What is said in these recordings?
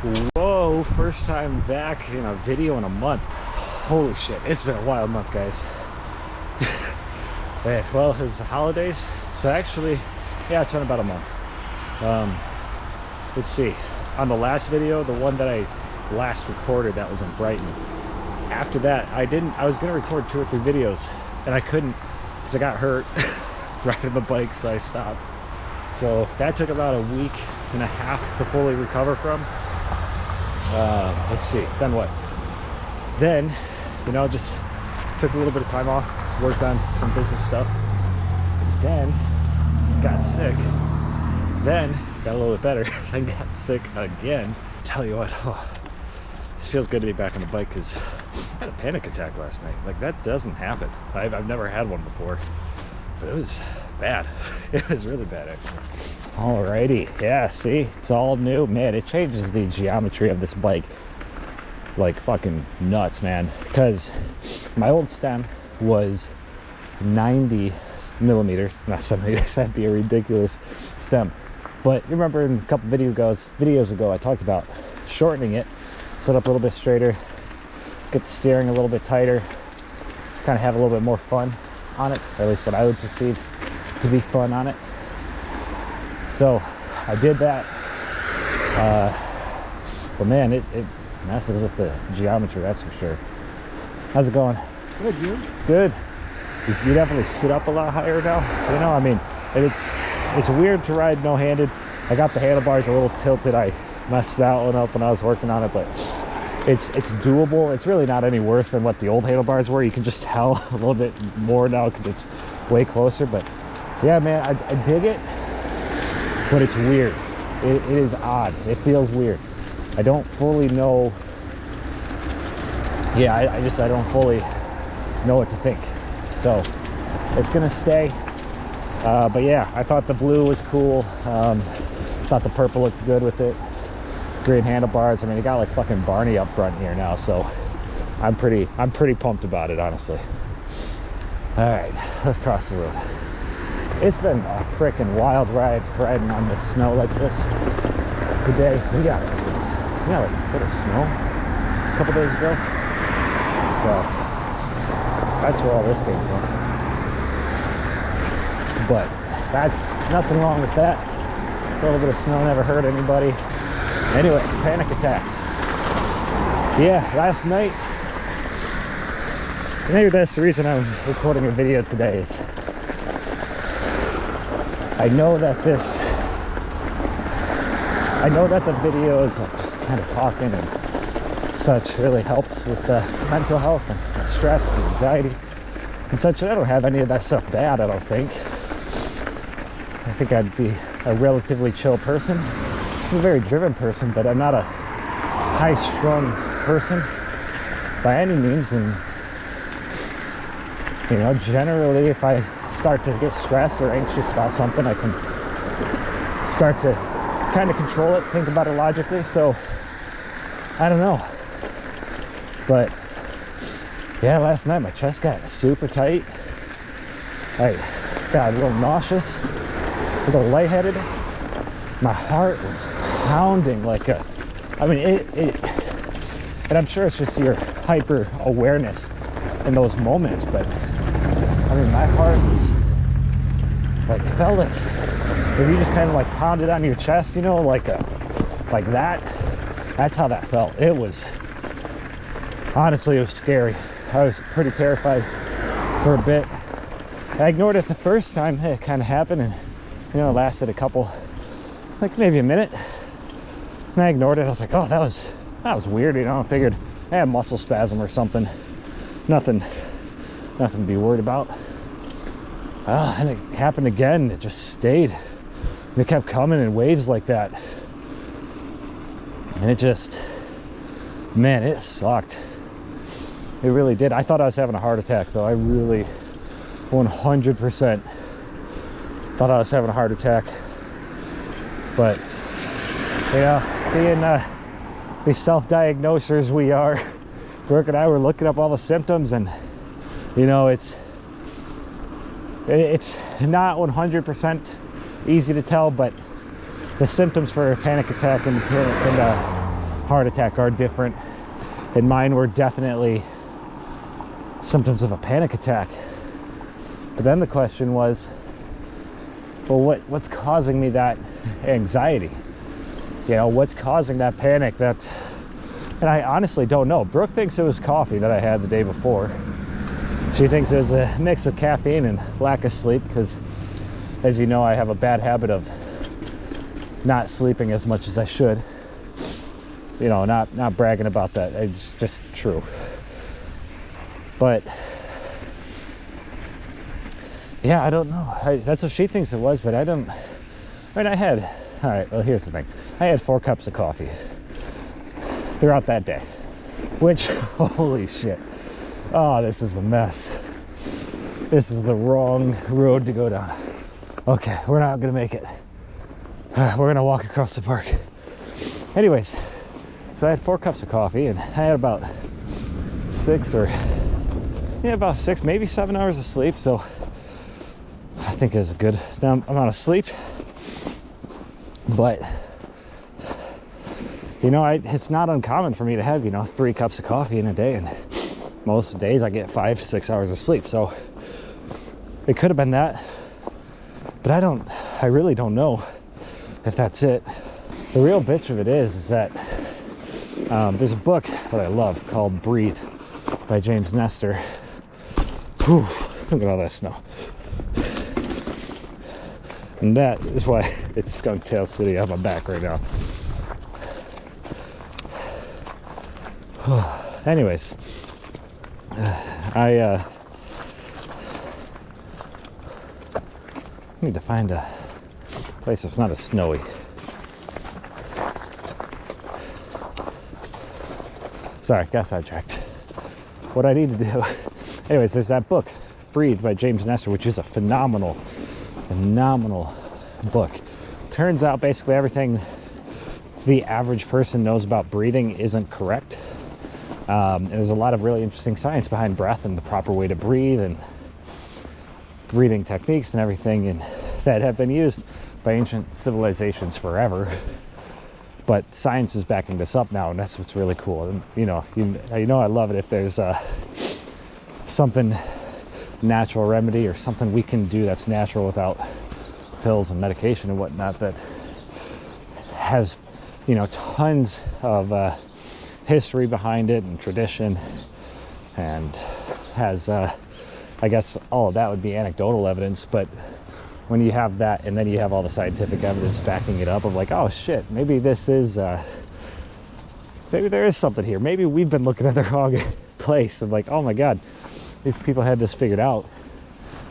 Whoa, first time back in a video in a month. Holy shit, it's been a wild month, guys. Man, well, it was the holidays, so actually, yeah, it's been about a month. Let's see, on the last video, the one that I last recorded, that was in Brighton. After that, I was gonna record 2 or 3 videos, and I couldn't, because I got hurt riding the bike, so I stopped. So that took about a week and a half to fully recover from. Let's see, then what? Then, you know, just took a little bit of time off, worked on some business stuff, then got sick, then got a little bit better, then got sick again. Tell you what, this feels good to be back on the bike, because I had a panic attack last night. Like, that doesn't happen. I've never had one before, but it was bad. It was really bad, actually. Alrighty, yeah, see, it's all new. Man, it changes the geometry of this bike like fucking nuts, man, because my old stem was 90 millimeters, not centimeters. That'd be a ridiculous stem. But you remember in a couple videos ago I talked about shortening it, set up a little bit straighter, get the steering a little bit tighter, just kind of have a little bit more fun on it, or at least what I would perceive to be fun on it. So I did that, but man, it messes with the geometry, that's for sure. How's it going? Good, you? Good. You definitely sit up a lot higher now. You know, I mean, it's weird to ride no-handed. I got the handlebars a little tilted. I messed that one up when I was working on it, but it's doable. It's really not any worse than what the old handlebars were. You can just tell a little bit more now because it's way closer. But yeah, man, I dig it, but it's weird. It is odd. It feels weird. I don't fully know. Yeah, I don't fully know what to think. So it's gonna stay. But yeah, I thought the blue was cool. Thought the purple looked good with it. Green handlebars. I mean, it got like fucking Barney up front here now, so I'm pretty pumped about it, honestly. All right, let's cross the road. It's been a freaking wild ride riding on this snow like this. Today we got like a foot of snow a couple days ago, so that's where all this came from. But that's nothing wrong with that. A little bit of snow never hurt anybody. Anyways, panic attacks. Yeah, last night, maybe that's the reason I'm recording a video today, is I know that the videos of just kind of talking and such really helps with the mental health and stress and anxiety and such. I don't have any of that stuff bad, I don't think. I think I'd be a relatively chill person. I'm a very driven person, but I'm not a high-strung person by any means. And you know, generally, if I start to get stressed or anxious about something, I can start to kind of control it, think about it logically. So I don't know, but yeah, last night my chest got super tight. I got a little nauseous, a little lightheaded. My heart was pounding like a, I mean, and I'm sure it's just your hyper awareness in those moments, but I mean, my heart was like, felt like if you just kind of like pounded on your chest, you know, like that. That's how that felt. It was, honestly, it was scary. I was pretty terrified for a bit. I ignored it the first time it kind of happened, and you know, it lasted a couple, like maybe a minute, and I ignored it. I was like, oh, that was weird, you know. I figured I had muscle spasm or something. Nothing to be worried about. And it happened again. It just stayed. And it kept coming in waves like that. And it just, man, it sucked. It really did. I thought I was having a heart attack, though. I really 100% thought I was having a heart attack. But, you know, being the self-diagnosers we are, Brooke and I were looking up all the symptoms, and you know, it's not 100% easy to tell, but the symptoms for a panic attack and heart attack are different, and mine were definitely symptoms of a panic attack. But then the question was, well, what's causing me that anxiety? You know, what's causing that panic? And I honestly don't know. Brooke thinks it was coffee that I had the day before. She thinks it was a mix of caffeine and lack of sleep, because, as you know, I have a bad habit of not sleeping as much as I should. You know, not bragging about that. It's just true. But yeah, I don't know. That's what she thinks it was, but I don't. I mean, all right, well, here's the thing. I had 4 cups of coffee throughout that day, which, holy shit. Oh, this is a mess. This is the wrong road to go down. Okay, we're not gonna make it. We're gonna walk across the park. Anyways, so I had 4 cups of coffee, and I had about 6, maybe 7 hours of sleep. So I think it was a good amount of sleep. But you know, it's not uncommon for me to have, 3 cups of coffee in a day, and most days I get 5-6 hours of sleep. So it could have been that, but I really don't know if that's it. The real bitch of it is that there's a book that I love called Breathe by James Nestor. Whew, look at all that snow. And that is why it's Skunk Tail City on my back right now. Anyways, I need to find a place that's not as snowy. Sorry, got sidetracked. What I need to do, anyways, there's that book, Breathe by James Nestor, which is a phenomenal book. Turns out basically everything the average person knows about breathing isn't correct. And there's a lot of really interesting science behind breath and the proper way to breathe and breathing techniques and everything, and that have been used by ancient civilizations forever. But science is backing this up now, and that's what's really cool. And I love it if there's something natural remedy or something we can do that's natural without pills and medication and whatnot, that has tons of history behind it and tradition, and has I guess all of that would be anecdotal evidence. But when you have that, and then you have all the scientific evidence backing it up, of like, oh shit, maybe this is maybe there is something here, maybe we've been looking at the wrong place, of like, oh my god, these people had this figured out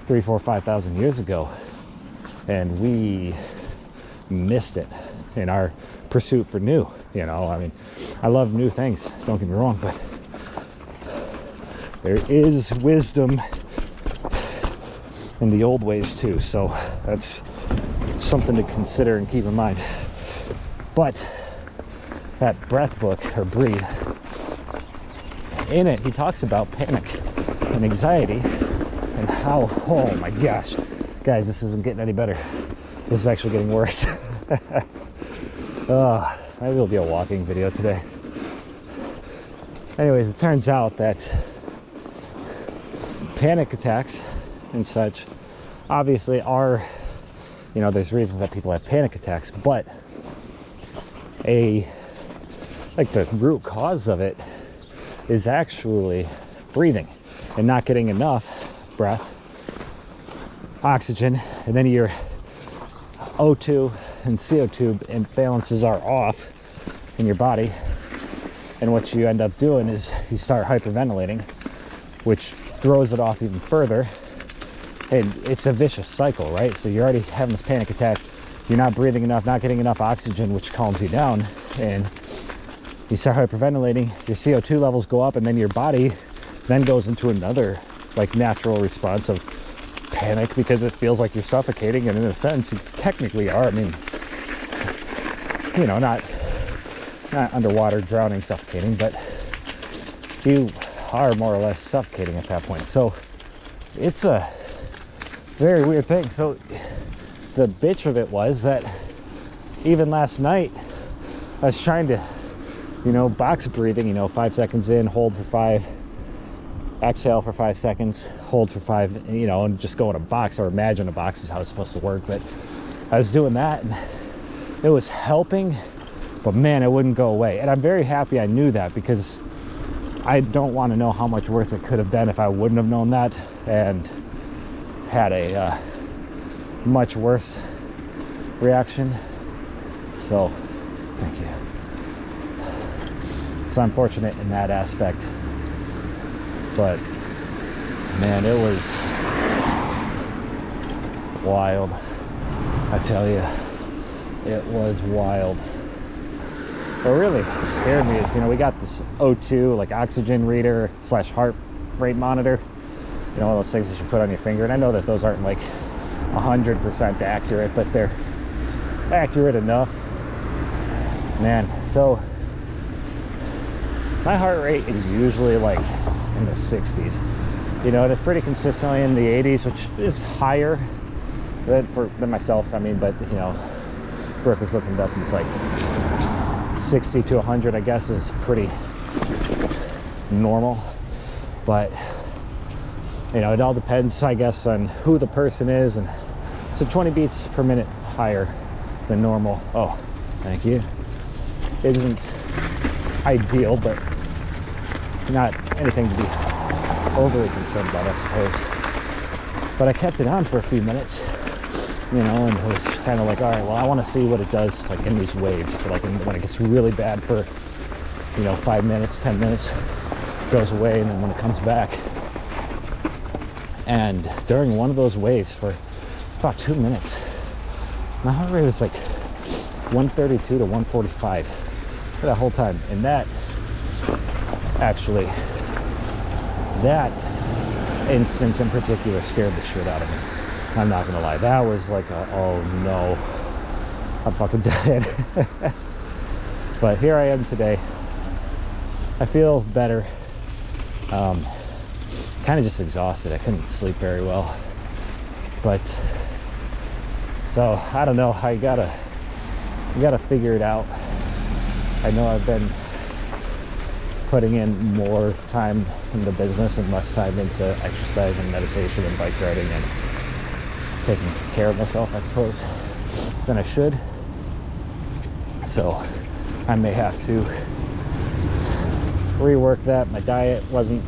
3, 4, 5,000 years ago, and we missed it in our pursuit for new. I mean, I love new things, don't get me wrong, but there is wisdom in the old ways too, so that's something to consider and keep in mind. But that breath book, or Breathe, in it he talks about panic and anxiety, and how, oh my gosh, guys, this isn't getting any better. This is actually getting worse. Maybe it'll be a walking video today. Anyways, it turns out that panic attacks and such obviously are, there's reasons that people have panic attacks, but the root cause of it is actually breathing and not getting enough breath, oxygen, and then your O2 and CO2 imbalances are off in your body, and what you end up doing is you start hyperventilating, which throws it off even further, and it's a vicious cycle, right? So you're already having this panic attack, you're not breathing enough, not getting enough oxygen, which calms you down, and you start hyperventilating, your CO2 levels go up, and then your body then goes into another natural response of panic, because it feels like you're suffocating, and in a sense you technically are. I mean, not underwater drowning, suffocating, but you are more or less suffocating at that point. So it's a very weird thing. So the bitch of it was that even last night I was trying to you know, box breathing, you know, 5 seconds in, hold for 5, exhale for 5 seconds, hold for 5, you know, and just go in a box, or imagine a box is how it's supposed to work. But I was doing that and it was helping, but man, it wouldn't go away. And I'm very happy I knew that, because I don't want to know how much worse it could have been if I wouldn't have known that and had a much worse reaction. So thank you. So unfortunate in that aspect, but man, it was wild. I tell you, it was wild. What really scared me is, you know, we got this O2, like oxygen reader / heart rate monitor, you know, one of those things that you put on your finger. And I know that those aren't like 100% accurate, but they're accurate enough. Man, so my heart rate is usually like in the 60s, you know, and it's pretty consistently in the 80s, which is higher than myself. I mean, but you know, Brooke was looking it up and it's like 60 to 100, I guess, is pretty normal. But you know, it all depends, I guess, on who the person is. And so 20 beats per minute higher than normal. Oh, thank you. It isn't ideal, but not anything to be overly concerned about, I suppose. But I kept it on for a few minutes, you know, and it was kind of like, all right, well, I want to see what it does like in these waves. So like when it gets really bad for, you know, 5 minutes, 10 minutes, it goes away, and then when it comes back. And during one of those waves for about 2 minutes, my heart rate was like 132 to 145 for that whole time. And that actually, that instance in particular scared the shit out of me. I'm not gonna lie. That was like oh no, I'm fucking dead. But here I am today. I feel better. Kind of just exhausted. I couldn't sleep very well. But so I don't know. You gotta figure it out. I know I've been putting in more time into business and less time into exercise and meditation and bike riding and taking care of myself, I suppose, than I should. So I may have to rework that. My diet wasn't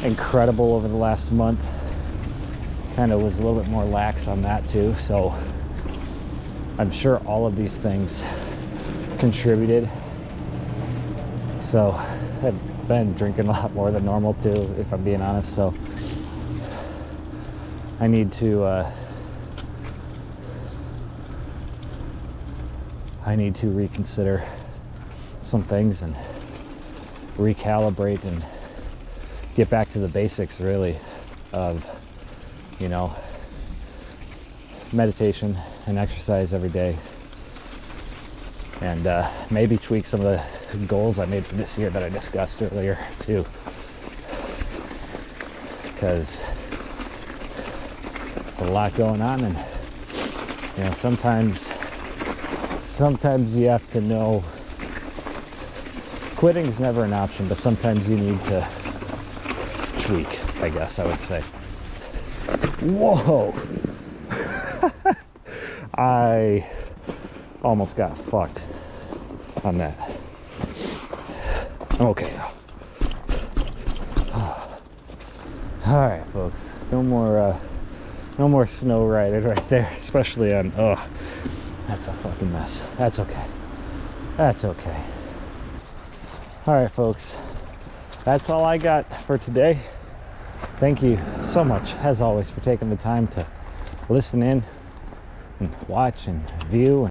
incredible over the last month. Kind of was a little bit more lax on that too. So I'm sure all of these things contributed. So I've been drinking a lot more than normal too, if I'm being honest. So I need to reconsider some things and recalibrate and get back to the basics, really, of, you know, meditation and exercise every day, and maybe tweak some of the goals I made for this year that I discussed earlier too, because there's a lot going on. And you know, sometimes you have to know quitting is never an option, but sometimes you need to tweak, I guess I would say. Whoa. I almost got fucked on that. I'm okay though. All right, folks. No more snow riding right there, especially on. Oh, that's a fucking mess. That's okay. That's okay. All right, folks. That's all I got for today. Thank you so much, as always, for taking the time to listen in and watch and view.